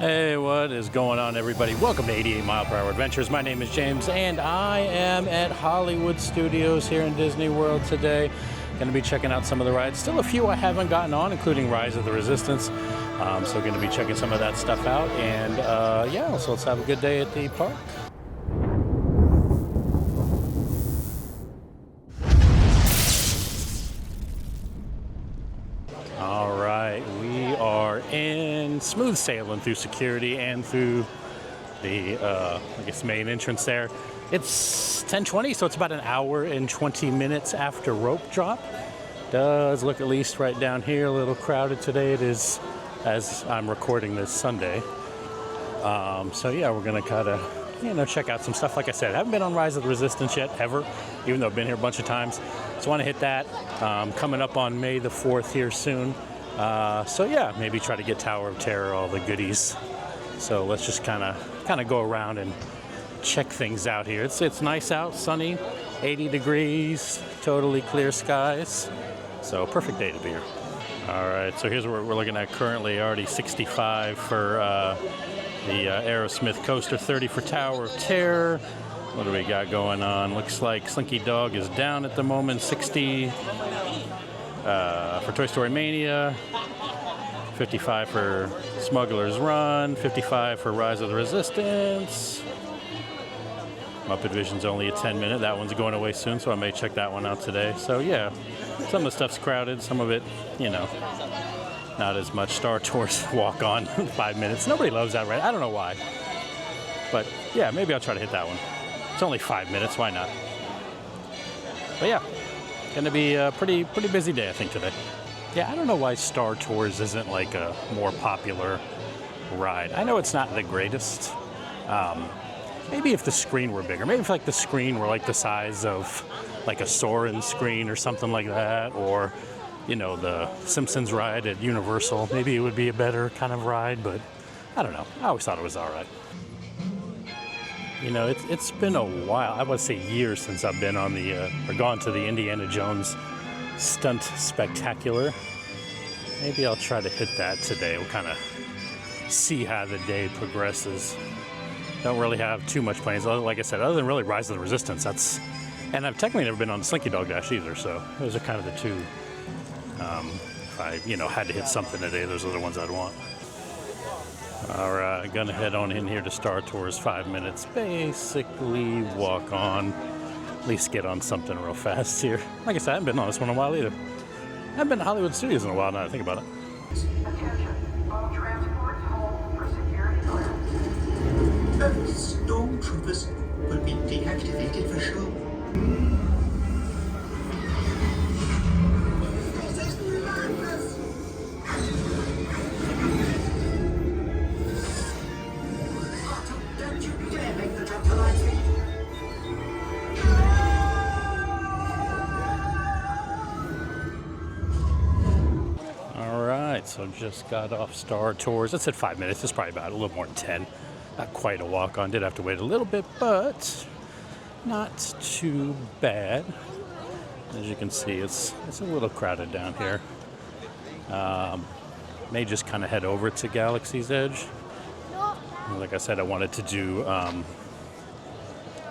Hey, what is going on, everybody? Welcome to 88 Mile Per Hour Adventures. My name is James, and I am at Hollywood Studios here in Disney World today. Going to be checking out some of the rides. Still a few I haven't gotten on, including Rise of the Resistance. So going to be checking some of that stuff out. And yeah, so let's have a good day at the park. All right, we are in smooth sailing through security and through the, I guess, main entrance there. It's 10:20, so it's about an hour and 20 minutes after rope drop. Does look, at least right down here, a little crowded today. It is, as I'm recording this, Sunday. So yeah, we're gonna kind of, check out some stuff. Like I said, I haven't been on Rise of the Resistance yet, ever, even though I've been here a bunch of times. So I want to hit that. Coming up on May the 4th here soon. So yeah, maybe try to get Tower of Terror, all the goodies. So let's just kind of go around and check things out here. It's nice out, sunny, 80 degrees, totally clear skies. So perfect day to be here. All right, so here's what we're looking at currently. Already 65 for the Aerosmith coaster, 30 for Tower of Terror. What do we got going on? Looks like Slinky Dog is down at the moment. 60 for Toy Story Mania. 55 for Smuggler's Run. 55 for Rise of the Resistance. Muppet Vision's only a 10-minute. That one's going away soon, so I may check that one out today. So yeah, some of the stuff's crowded. Some of it, not as much. Star Tours Walk On, 5 minutes. Nobody loves that, right? I don't know why. But yeah, maybe I'll try to hit that one. It's only 5 minutes, why not? But yeah, gonna be a pretty busy day, I think, today. Yeah, I don't know why Star Tours isn't like a more popular ride. I know it's not the greatest. Maybe if the screen were bigger. Maybe if like the screen were like the size of like a Soarin' screen or something like that, or the Simpsons ride at Universal. Maybe it would be a better kind of ride, but I don't know. I always thought it was all right. It's been a while. I would say years since I've been on or gone to the Indiana Jones Stunt Spectacular. Maybe I'll try to hit that today. We'll kind of see how the day progresses. Don't really have too much plans. Like I said, other than really Rise of the Resistance. And I've technically never been on the Slinky Dog Dash either. So those are kind of the two. If I had to hit something today, those are the ones I'd want. All right, gonna head on in here to Star Tours. 5 minutes, basically walk on. At least get on something real fast here. Like I said, I haven't been on this one in a while either. I haven't been to Hollywood Studios in a while now that I think about it. Attention, all transports hold for security clearance. Stormtroopers will be deactivated for sure. Don't you dare make the jump to light speed. So just got off Star Tours. It said 5 minutes. It's probably about a little more than 10. Not quite a walk on. Did have to wait a little bit, but not too bad. As you can see, it's a little crowded down here. May just kind of head over to Galaxy's Edge. Like I said, I wanted to do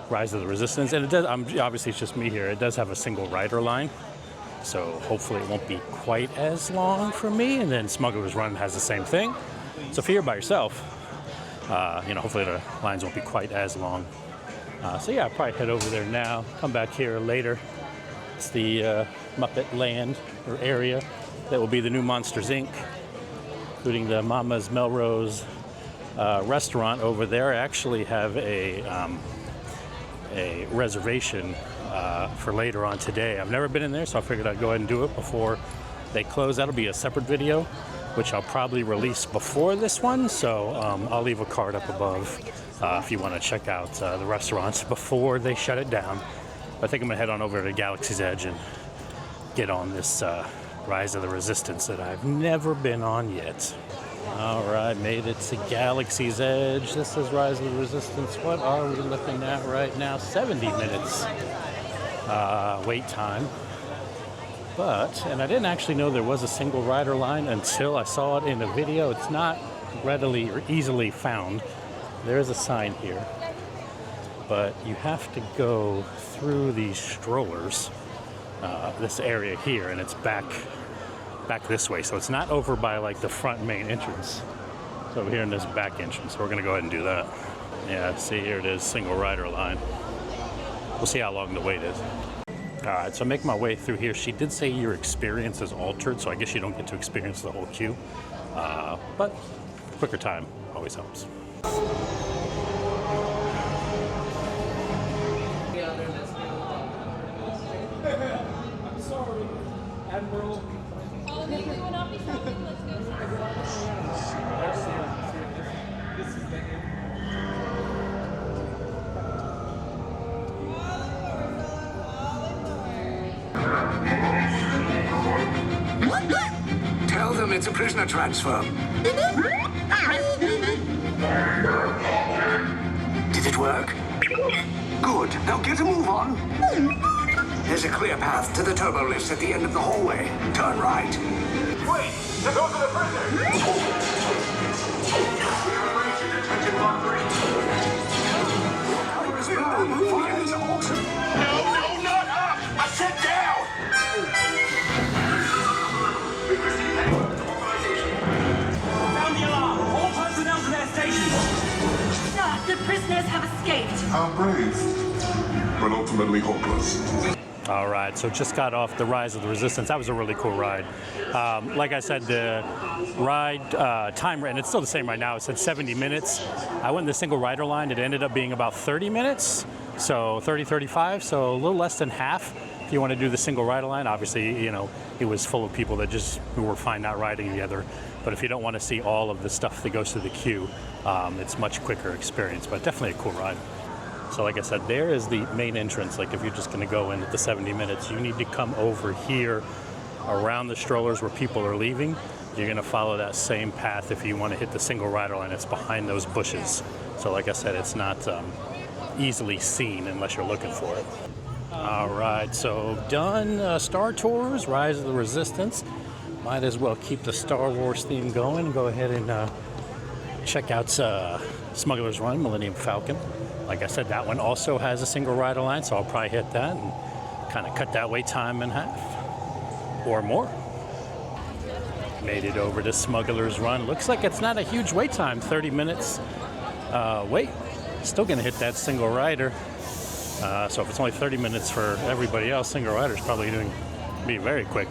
Rise of the Resistance, and it does. Obviously, it's just me here. It does have a single rider line. So hopefully it won't be quite as long for me. And then Smuggler's Run has the same thing. So if you're by yourself, hopefully the lines won't be quite as long. So yeah, I'll probably head over there now. Come back here later. It's the Muppet Land or area that will be the new Monsters, Inc., including the Mama's Melrose restaurant over there. I actually have a reservation for later on today. I've never been in there, so I figured I'd go ahead and do it before they close. That'll be a separate video, which I'll probably release before this one, so I'll leave a card up above if you want to check out the restaurants before they shut it down. I think I'm going to head on over to Galaxy's Edge and get on this Rise of the Resistance that I've never been on yet. All right, made it to Galaxy's Edge. This is Rise of the Resistance. What are we looking at right now? 70 minutes wait time. And I didn't actually know there was a single rider line until I saw it in a video. It's not readily or easily found. There is a sign here, but you have to go through these strollers, this area here, and it's back this way. So it's not over by like the front main entrance. It's over here in this back entrance. So we're gonna go ahead and do that. Yeah, see here it is, single rider line. We'll see how long the wait is. All right, so make my way through here. She did say your experience is altered, so I guess you don't get to experience the whole queue. But quicker time always helps. I'm sorry, Admiral. Oh, maybe we will not be stopping. Let's go. This is the end. Tell them it's a prisoner transfer. Did it work? Good. Now get a move on. There's a clear path to the turbo lifts at the end of the hallway. Turn right. Wait! Those are the prisoners! Fire is awesome. No, not up! I said down! Found the alarm! All personnel to their stations! Sir, the prisoners have escaped. How brave, but ultimately hopeless. All right, so just got off the Rise of the Resistance. That was a really cool ride. Like I said, the ride time, and it's still the same right now, it said 70 minutes. I went in the single rider line. It ended up being about 30 minutes, so 30, 35, so a little less than half. If you want to do the single rider line, obviously, you know, it was full of people who were fine not riding together. But if you don't want to see all of the stuff that goes through the queue, it's much quicker experience, but definitely a cool ride. So like I said, there is the main entrance. Like if you're just going to go in at the 70 minutes, you need to come over here around the strollers where people are leaving. You're going to follow that same path if you want to hit the single rider line. It's behind those bushes. So like I said, it's not easily seen unless you're looking for it. All right, so done Star Tours, Rise of the Resistance. Might as well keep the Star Wars theme going. Go ahead and check out Smuggler's Run, Millennium Falcon. Like I said, that one also has a single rider line, so I'll probably hit that and kind of cut that wait time in half or more. Made it over to Smuggler's Run. Looks like it's not a huge wait time, 30 minutes wait. Still gonna hit that single rider. So if it's only 30 minutes for everybody else, single rider's probably going to be very quick.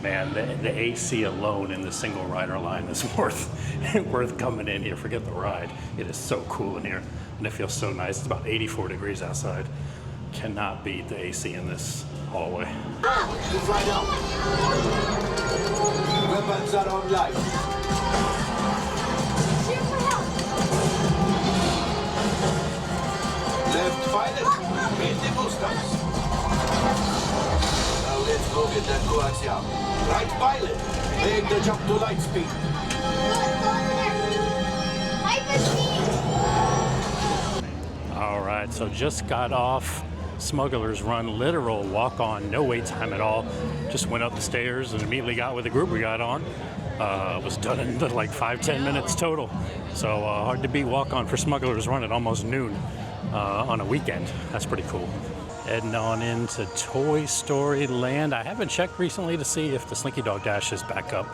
Man, the AC alone in the single rider line is worth coming in here. Forget the ride. It is so cool in here, and it feels so nice. It's about 84 degrees outside. Cannot beat the AC in this hallway. Right out. Weapons are online. Left pilot, hit the boosters. Now let's go get that coaxium. Right pilot, make the jump to light speed. All right, so just got off Smuggler's Run, literal walk-on, no wait time at all. Just went up the stairs and immediately got with the group we got on. Was done in like 5-10 minutes total. So hard to beat walk-on for Smuggler's Run at almost noon on a weekend. That's pretty cool. Heading on into Toy Story Land. I haven't checked recently to see if the Slinky Dog Dash is back up.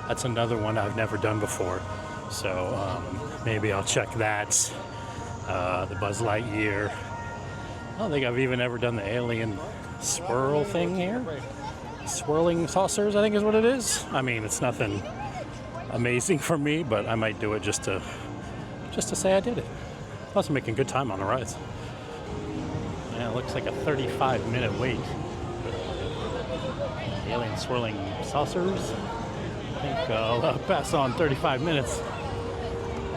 That's another one I've never done before. So maybe I'll check that. The Buzz Lightyear. I don't think I've even ever done the alien swirl thing here. Swirling saucers, I think is what it is. I mean, it's nothing amazing for me, but I might do it just to say I did it. Plus, I'm making good time on the rides. Yeah, it looks like a 35-minute wait. Alien swirling saucers. I think I'll pass on 35 minutes.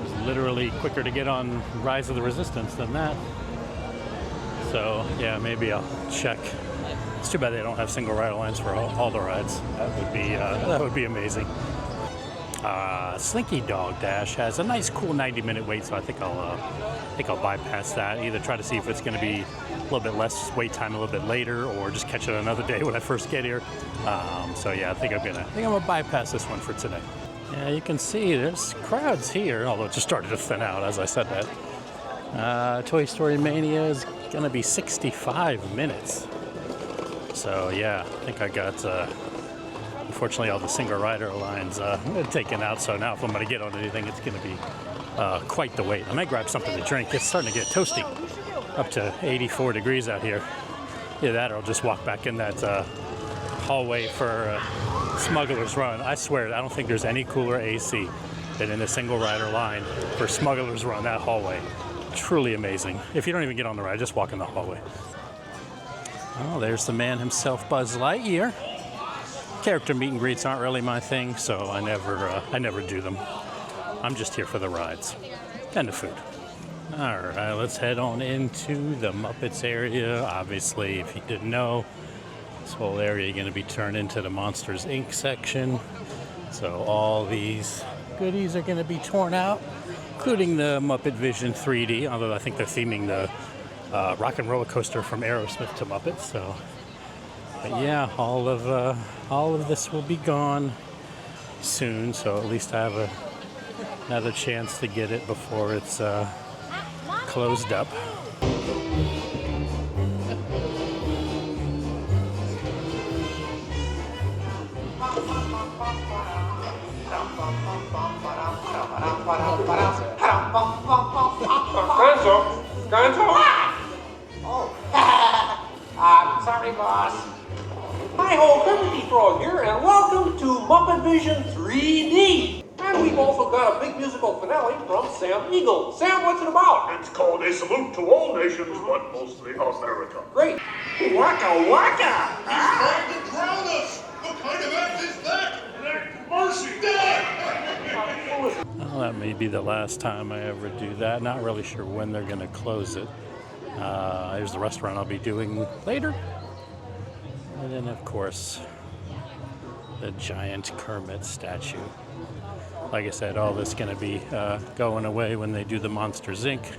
It's literally quicker to get on Rise of the Resistance than that. So yeah, maybe I'll check. It's too bad they don't have single rider lines for all the rides. That would be amazing. Slinky Dog Dash has a nice, cool 90-minute wait, so I think I'll bypass that. Either try to see if it's going to be a little bit less wait time a little bit later, or just catch it another day when I first get here. So yeah, I think I'm gonna bypass this one for today. Yeah, you can see there's crowds here, although it just started to thin out as I said that. Toy Story Mania is gonna be 65 minutes. So yeah, I think I got, unfortunately, all the single rider lines taken out. So now if I'm gonna get on anything, it's gonna be quite the wait. I might grab something to drink. It's starting to get toasty, up to 84 degrees out here. Either that or I'll just walk back in that hallway for Smuggler's Run. I swear, I don't think there's any cooler AC than in the single rider line for Smuggler's Run, that hallway. Truly amazing. If you don't even get on the ride, just walk in the hallway. Oh, there's the man himself, Buzz Lightyear. Character meet and greets aren't really my thing, so I never do them. I'm just here for the rides and the food. All right, let's head on into the Muppets area. Obviously, if you didn't know, this whole area is going to be turned into the Monsters, Inc. section. So all these goodies are going to be torn out, including the Muppet Vision 3D, although I think they're theming the Rock and Roller Coaster from Aerosmith to Muppets. So, but yeah, all of this will be gone soon. So at least I have another chance to get it before it's closed up. I'm sorry, boss. Hi-ho, Kermit Frog here, and welcome to Muppet Vision 3D. And we've also got a big musical finale from Sam Eagle. Sam, what's it about? It's called A Salute to All Nations, but mostly America. Great. Waka waka. He's trying to drown us! What kind of act is that? An act of mercy! Well, that may be the last time I ever do that. Not really sure when they're going to close it. Here's the restaurant I'll be doing later. And then, of course, the giant Kermit statue. Like I said, all this is going to be going away when they do the Monsters, Inc.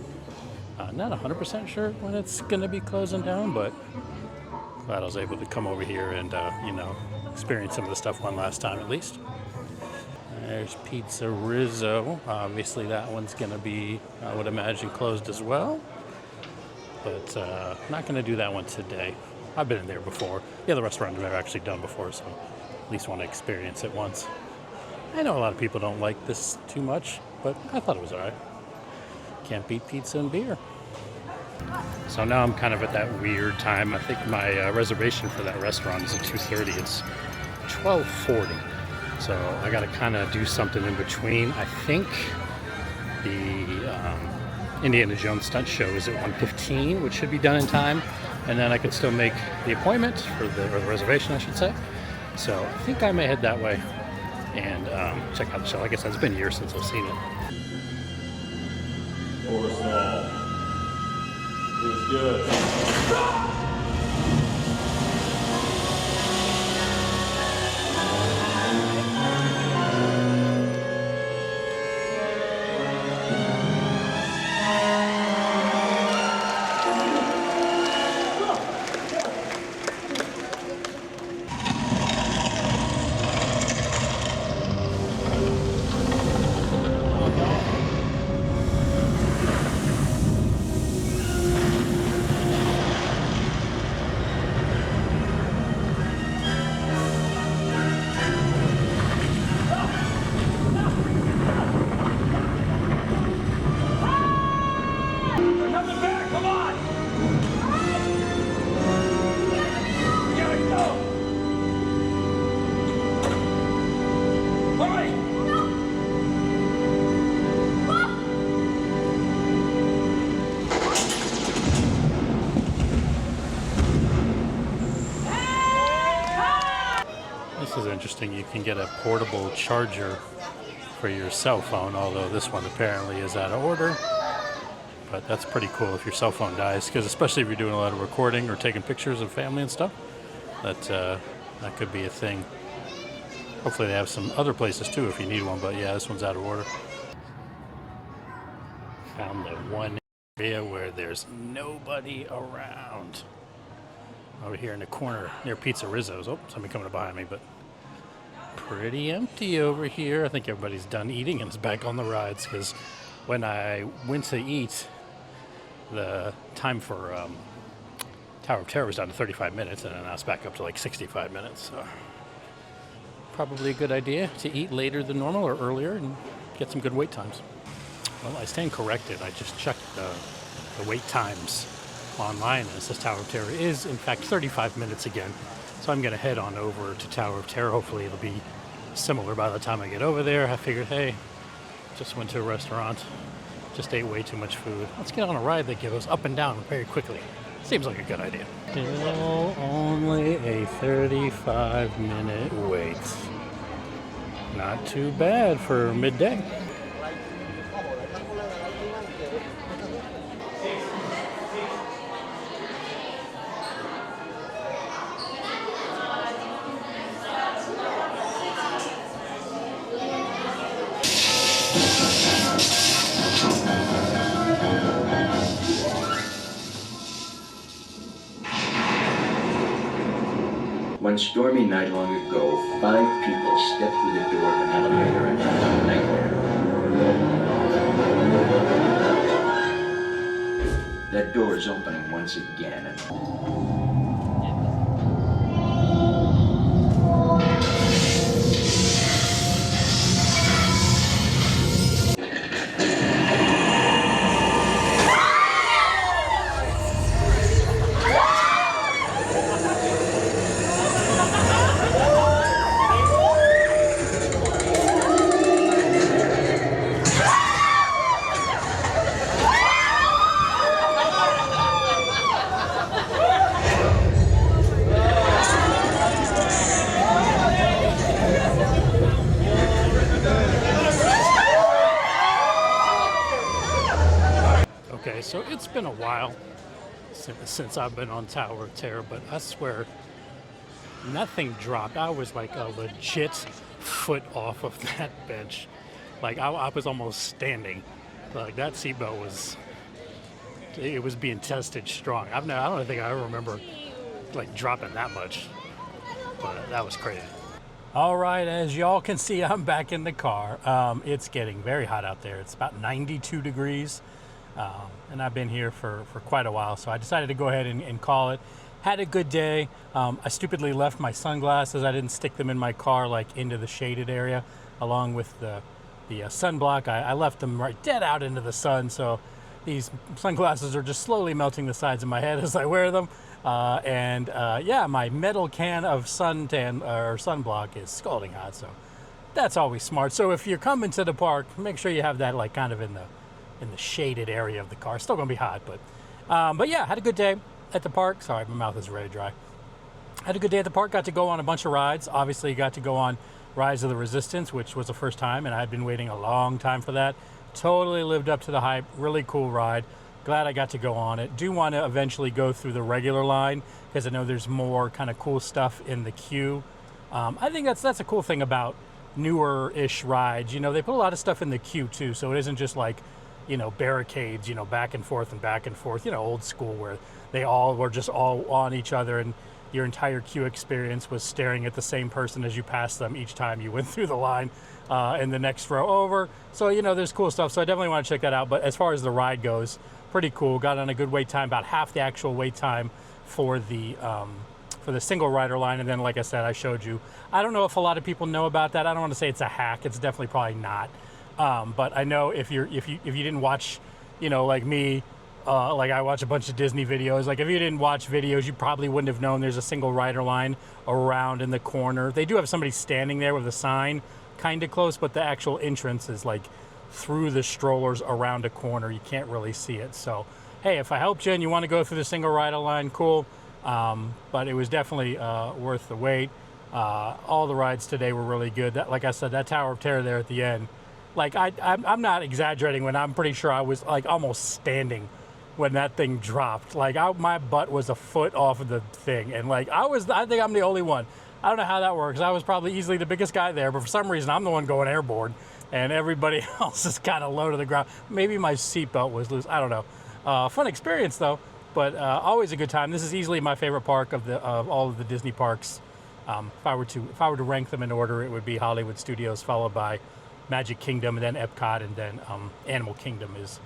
Not 100% sure when it's going to be closing down, but glad I was able to come over here and, experience some of the stuff one last time at least. There's Pizza Rizzo. Obviously, that one's going to be, I would imagine, closed as well. But I'm not going to do that one today. I've been in there before. The other restaurant I've never actually done before, so at least want to experience it once. I know a lot of people don't like this too much, but I thought it was all right. Can't beat pizza and beer. So now I'm kind of at that weird time. I think my reservation for that restaurant is at 2:30. It's 12:40. So I got to kind of do something in between. I think the Indiana Jones stunt show is at 1:15, which should be done in time. And then I could still make the appointment, or the reservation, I should say. So I think I may head that way and check out the show. Like I said, it's been years since I've seen it. It was good. This is interesting. You can get a portable charger for your cell phone, although this one apparently is out of order. But that's pretty cool if your cell phone dies, because especially if you're doing a lot of recording or taking pictures of family and stuff, that could be a thing. Hopefully they have some other places too if you need one, but yeah, this one's out of order. Found the one area where there's nobody around. Over here in the corner near Pizza Rizzo's. Oh, somebody coming up behind me, but pretty empty over here. I think everybody's done eating and is back on the rides, because when I went to eat, the time for Tower of Terror was down to 35 minutes, and then now it's back up to like 65 minutes. So probably a good idea to eat later than normal or earlier and get some good wait times. Well, I stand corrected. I just checked the wait times online, and it says Tower of Terror is in fact 35 minutes again. So I'm going to head on over to Tower of Terror. Hopefully it'll be similar by the time I get over there. I figured, hey, just went to a restaurant, just ate way too much food. Let's get on a ride that goes up and down very quickly. Seems like a good idea. Still only a 35-minute wait. Not too bad for midday. One stormy night long ago, 5 people stepped through the door of an elevator and found a nightmare. That door is opening once again. Okay, so it's been a while since I've been on Tower of Terror, but I swear nothing dropped. I was like a legit foot off of that bench. Like I was almost standing. Like that seatbelt was being tested strong. I don't think I ever remember like dropping that much, but that was crazy. All right, as y'all can see, I'm back in the car. It's getting very hot out there. It's about 92 degrees. And I've been here for quite a while, so I decided to go ahead and call it. Had a good day. I stupidly left my sunglasses. I didn't stick them in my car like into the shaded area along with the sunblock. I left them right dead out into the sun, so these sunglasses are just slowly melting the sides of my head as I wear them. Yeah, my metal can of suntan or sunblock is scalding hot, so that's always smart. So if you're coming to the park, make sure you have that like kind of in the shaded area of the car. Still gonna be hot, but yeah, had a good day at the park. Sorry, my mouth is ready dry. Had a good day at the park. Got to go on a bunch of rides. Obviously got to go on Rise of the Resistance, which was the first time, and I'd been waiting a long time for that. Totally lived up to the hype. Really cool ride. Glad I got to go on it. Do want to eventually go through the regular line because I know there's more kind of cool stuff in the queue. I think that's a cool thing about newer-ish rides. You know, they put a lot of stuff in the queue too, so it isn't just like, you know, barricades, you know, back and forth, you know, old school where they all were just all on each other and your entire queue experience was staring at the same person as you passed them each time you went through the line in the next row over. So, you know, there's cool stuff. So I definitely want to check that out. But as far as the ride goes, pretty cool. Got on a good wait time, about half the actual wait time for the single rider line. And then, like I said, I showed you. I don't know if a lot of people know about that. I don't want to say it's a hack. It's definitely probably not. But I know if you didn't watch, you know, like me, like I watch a bunch of Disney videos. Like if you didn't watch videos, you probably wouldn't have known there's a single rider line around in the corner. They do have somebody standing there with a sign kind of close, but the actual entrance is like through the strollers around a corner. You can't really see it. So, hey, if I helped you and you want to go through the single rider line, cool. But it was definitely worth the wait. All the rides today were really good. That, like I said, that Tower of Terror there at the end, like I'm not exaggerating when I'm pretty sure I was like almost standing when that thing dropped. Like my butt was a foot off of the thing, and like I think I'm the only one. I don't know how that works. I was probably easily the biggest guy there, but for some reason I'm the one going airborne, and everybody else is kind of low to the ground. Maybe my seatbelt was loose. I don't know. Fun experience though, but always a good time. This is easily my favorite park of all of the Disney parks. If I were to rank them in order, it would be Hollywood Studios, followed by Magic Kingdom, and then Epcot, and then Animal Kingdom is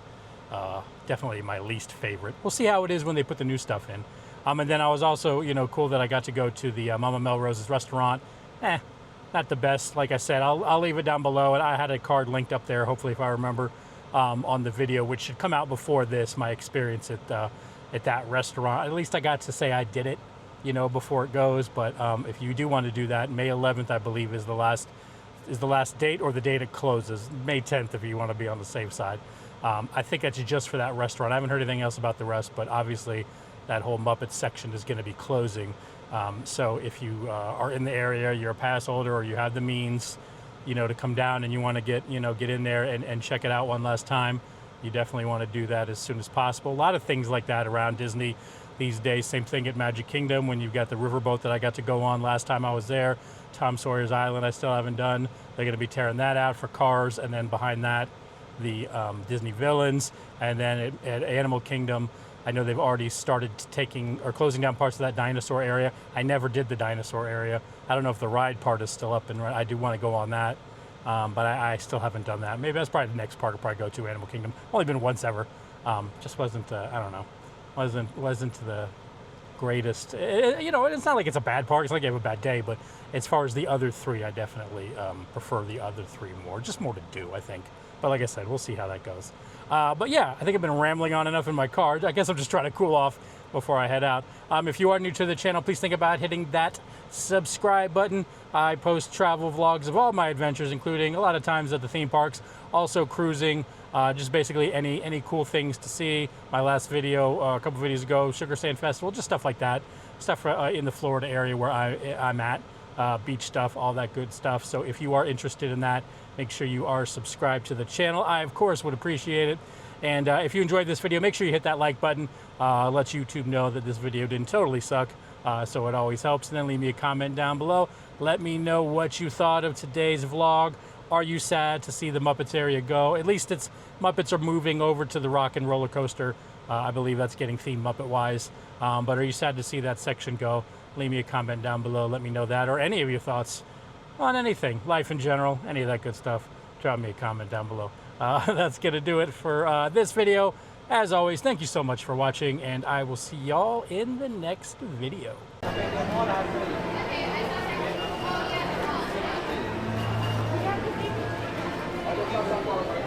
definitely my least favorite. We'll see how it is when they put the new stuff in. And then I was also, cool that I got to go to the Mama Melrose's restaurant. Not the best. Like I said, I'll leave it down below, and I had a card linked up there, hopefully, if I remember, on the video, which should come out before this, my experience at that restaurant. At least I got to say I did it, before it goes. But if you do want to do that, May 11th, I believe, is the last date, or the date it closes. May 10th, if you want to be on the safe side. I think that's just for that restaurant. I haven't heard anything else about the rest, but obviously that whole Muppets section is going to be closing. So if you are in the area, you're a pass holder, or you have the means, to come down and you want to get in there and check it out one last time, you definitely want to do that as soon as possible. A lot of things like that around Disney these days. Same thing at Magic Kingdom when you've got the riverboat that I got to go on last time I was there. Tom Sawyer's Island I still haven't done. They're going to be tearing that out for cars, and then behind that, the Disney Villains, and then at Animal Kingdom, I know they've already started taking or closing down parts of that dinosaur area. I never did the dinosaur area. I don't know if the ride part is still up and running. I do want to go on that, but I still haven't done that. Maybe that's probably the next park I'll probably go to, Animal Kingdom. Only been once ever. Just wasn't, I don't know, wasn't the greatest. It's not like it's a bad park. It's not like you have a bad day, but as far as the other three, I definitely prefer the other three more. Just more to do, I think. But like I said, we'll see how that goes. But yeah, I think I've been rambling on enough in my car. I guess I'm just trying to cool off before I head out. If you are new to the channel, please think about hitting that subscribe button. I post travel vlogs of all my adventures, including a lot of times at the theme parks, also cruising, just basically any cool things to see. My last video, a couple videos ago, Sugar Sand Festival, just stuff like that. Stuff in the Florida area where I'm at. Beach stuff, all that good stuff. So if you are interested in that, make sure you are subscribed to the channel. I, of course, would appreciate it. And if you enjoyed this video, make sure you hit that like button. Let YouTube know that this video didn't totally suck. So it always helps. And then leave me a comment down below. Let me know what you thought of today's vlog. Are you sad to see the Muppets area go? At least it's Muppets are moving over to the Rock and Roller Coaster. I believe that's getting themed Muppet-wise. But are you sad to see that section go? Leave me a comment down below. Let me know that, or any of your thoughts on anything, life in general, any of that good stuff. Drop me a comment down below. That's going to do it for this video. As always, thank you so much for watching, and I will see y'all in the next video. I